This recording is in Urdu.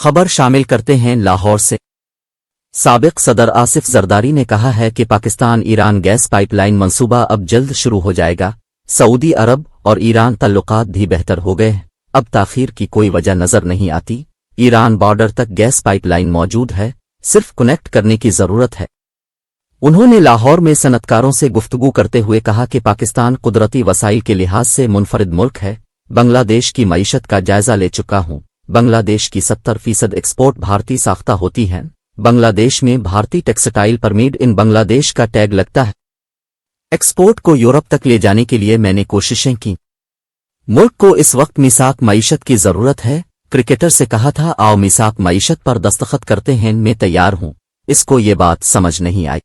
خبر شامل کرتے ہیں لاہور سے۔ سابق صدر آصف زرداری نے کہا ہے کہ Pakistan Iran gas pipeline منصوبہ اب جلد شروع ہو جائے گا۔ سعودی عرب اور ایران تعلقات بھی بہتر ہو گئے ہیں، اب تاخیر کی کوئی وجہ نظر نہیں آتی۔ ایران بارڈر تک گیس پائپ لائن موجود ہے، صرف کنیکٹ کرنے کی ضرورت ہے۔ انہوں نے لاہور میں صنعتکاروں سے گفتگو کرتے ہوئے کہا کہ پاکستان قدرتی وسائل کے لحاظ سے منفرد ملک ہے۔ بنگلہ دیش کی معیشت کا جائزہ لے چکا ہوں۔ بنگلہ دیش کی 70% ایکسپورٹ بھارتی ساختہ ہوتی ہیں۔ بنگلہ دیش میں بھارتی ٹیکسٹائل پر میڈ ان بنگلہ دیش کا ٹیگ لگتا ہے۔ ایکسپورٹ کو یورپ تک لے جانے کے لیے میں نے کوششیں کی۔ ملک کو اس وقت میثاق معیشت کی ضرورت ہے۔ کرکٹر سے کہا تھا آؤ میثاق معیشت پر دستخط کرتے ہیں، میں تیار ہوں۔ اس کو یہ بات سمجھ نہیں آئی۔